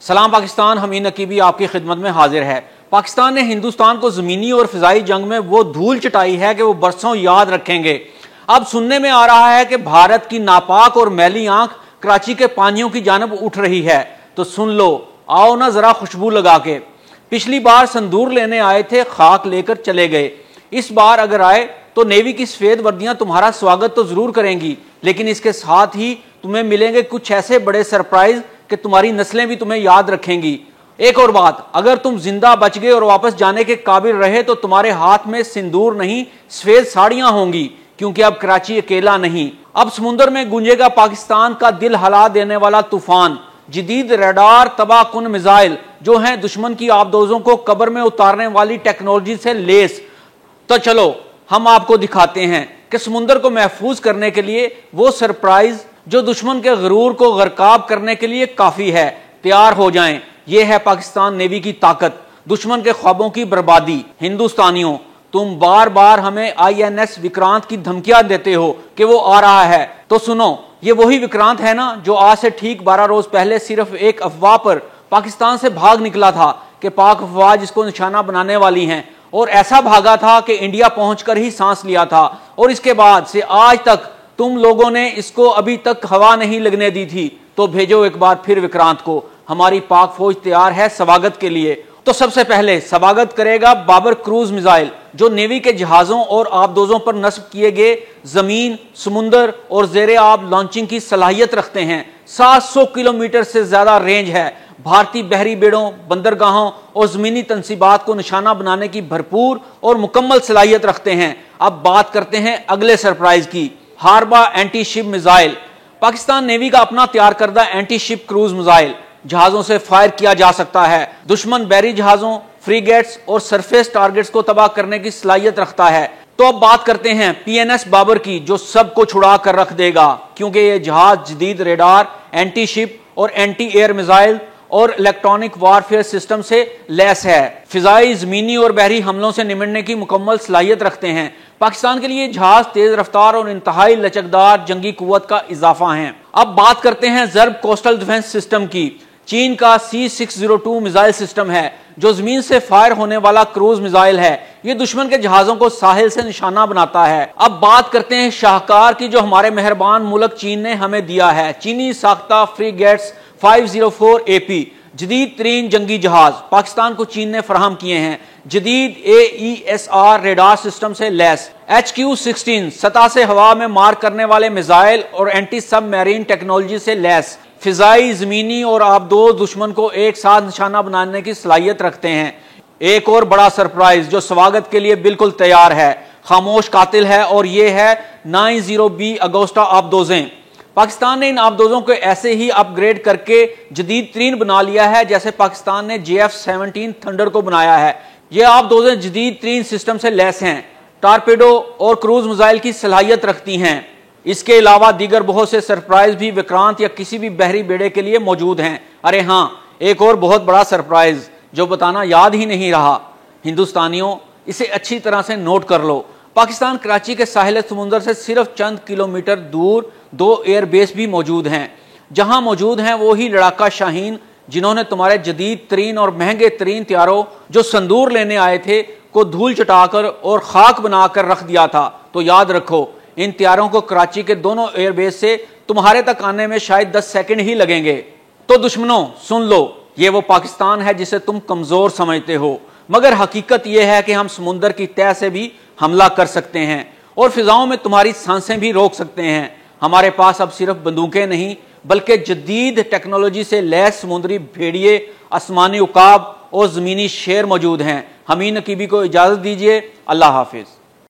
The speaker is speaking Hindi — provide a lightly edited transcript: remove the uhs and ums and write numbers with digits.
सलाम पाकिस्तान, हमीद नकीबी आपकी खिदमत में हाजिर है। पाकिस्तान ने हिंदुस्तान को जमीनी और फिजाई जंग में वो धूल चटाई है कि वो बरसों याद रखेंगे। अब सुनने में आ रहा है कि भारत की नापाक और मैली आंख कराची के पानियों की जानब उठ रही है। तो सुन लो, आओ ना जरा खुशबू लगा के। पिछली बार संदूर लेने आए थे, खाक लेकर चले गए। इस बार अगर आए तो नेवी की सफेद वर्दियां तुम्हारा स्वागत तो जरूर करेंगी, लेकिन इसके साथ ही तुम्हें मिलेंगे कुछ ऐसे बड़े सरप्राइज कि तुम्हारी नस्लें भी तुम्हें याद रखेंगी। एक और बात, अगर तुम जिंदा बच गए और वापस जाने के काबिल रहे तो तुम्हारे हाथ में सिंदूर नहीं सफेद साड़ियां होंगी, क्योंकि अब कराची अकेला नहीं। अब समुद्र में गूंजेगा पाकिस्तान का दिल हिला देने वाला तूफान। जदीद रडार तबाहकुन मिसाइल जो हैं दुश्मन की आबदोजों को कब्र में उतारने वाली टेक्नोलॉजी से लेस। तो चलो हम आपको दिखाते हैं कि समुद्र को महफूज करने के लिए वो सरप्राइज जो दुश्मन के गरूर को गरकाब करने के लिए काफी है। तैयार हो जाएं, ये है पाकिस्तान नेवी की ताकत, दुश्मन के ख्वाबों की बर्बादी। हिंदुस्तानियों, तुम बार बार हमें INS विक्रांत की धमकियां देते हो कि वो आ रहा है, तो सुनो, ये वही विक्रांत है ना जो आज से ठीक 12 रोज पहले सिर्फ एक अफवाह पर पाकिस्तान से भाग निकला था कि पाक अफवाह इसको निशाना बनाने वाली हैं, और ऐसा भागा था कि इंडिया पहुंचकर ही सांस लिया था। और इसके बाद से आज तक तुम लोगों ने इसको अभी तक हवा नहीं लगने दी थी। तो भेजो एक बार फिर विक्रांत को। हमारी पाक फौज तैयार है स्वागत के लिए। तो सबसे पहले स्वागत करेगा बाबर क्रूज मिसाइल, जो नेवी के जहाजों और आबदोजों पर नस्ब किए गए जमीन, समुंदर और जेर आब लॉन्चिंग की सलाहियत रखते हैं। 700 किलोमीटर से ज्यादा रेंज है। भारतीय बहरी बेड़ों, बंदरगाहों और जमीनी तंसीबात को निशाना बनाने की भरपूर और मुकम्मल सलाहियत रखते हैं। अब बात करते हैं अगले सरप्राइज की, Harbah anti ship missile. Pakistan navy का अपना तैयार करदा एंटी शिप क्रूज मिसाइल जहाजों से फायर किया जा सकता है। दुश्मन बहरी जहाजों, फ्रीगेट्स और सरफेस टारगेट्स को तबाह करने की सलाहियत रखता है। तो अब बात करते हैं PNS बाबर की, जो सबको छुड़ा कर रख देगा, क्योंकि यह जहाज जदीद रेडार, एंटी शिप और एंटी एयर मिसाइल और इलेक्ट्रॉनिक वारफेयर सिस्टम से लैस है। फिजाई, जमीनी और बहरी हमलों से निमटने की मुकम्मल सलाहियत रखते हैं। पाकिस्तान के लिए जहाज तेज रफ्तार और इंतहाई लचकदार जंगी कुव्वत का इजाफा है। अब बात करते हैं ज़र्ब कोस्टल डिफेंस सिस्टम की। चीन का C602 मिसाइल सिस्टम है, जो जमीन से फायर होने वाला क्रूज मिसाइल है। ये दुश्मन के जहाजों को साहिल से निशाना बनाता है। अब बात करते हैं शाहकार की, जो हमारे मेहरबान मुल्क चीन ने हमें दिया है। चीनी साख्ता फ्रीगेट्स 504 AP जदीद तरीन जंगी जहाज पाकिस्तान को चीन ने फराहम किए हैं। जदीद AESR रेडार सिस्टम से लैस। HQ-16 सतह से हवा में मार करने वाले मिसाइल और एंटी सबमरीन टेक्नोलॉजी से लैस। फिजाई, जमीनी और आबदोज दुश्मन को एक साथ निशाना बनाने की सलाहियत रखते हैं। एक और बड़ा सरप्राइज जो स्वागत के लिए बिल्कुल तैयार है, खामोश कातिल है, और ये है 90B अगोस्टा आबदोजें। पाकिस्तान ने इन आबदोजों को ऐसे ही अपग्रेड करके जदीद तरीन बना लिया है जैसे पाकिस्तान ने JF-17 थंडर को बनाया है। ये आबदोजें जदीद तरीन सिस्टम से लैस हैं, टारपेडो और क्रूज मिसाइल की सलाहियत रखती हैं। इसके अलावा दीगर बहुत से सरप्राइज भी विक्रांत या किसी भी बहरी बेड़े के लिए मौजूद हैं। अरे हाँ, एक और बहुत बड़ा सरप्राइज जो बताना याद ही नहीं रहा। हिंदुस्तानियों, इसे अच्छी तरह से नोट कर लो। पाकिस्तान कराची के साहिल समुंदर से सिर्फ चंद किलोमीटर दूर 2 एयरबेस भी मौजूद हैं। जहां मौजूद हैं वो ही लड़ाका शाहीन, जिन्होंने तुम्हारे जदीद तरीन और महंगे तरीन तैयारों जो संदूर लेने आए थे को धूल चटाकर और खाक बनाकर रख दिया था। तो याद रखो, इन तैयारों को कराची के दोनों एयरबेस से तुम्हारे तक आने में शायद 10 सेकंड ही लगेंगे। तो दुश्मनों सुन लो, ये वो पाकिस्तान है जिसे तुम कमजोर समझते हो, मगर हकीकत यह है कि हम समुंदर की तह से भी हमला कर सकते हैं और फिजाओं में तुम्हारी सांसें भी रोक सकते हैं। हमारे पास अब सिर्फ बंदूकें नहीं, बल्कि जदीद टेक्नोलॉजी से लैस समुद्री भेड़िए, आसमानी उकाब और जमीनी शेर मौजूद हैं। हमीद नकीबी को इजाजत दीजिए। अल्लाह हाफिज।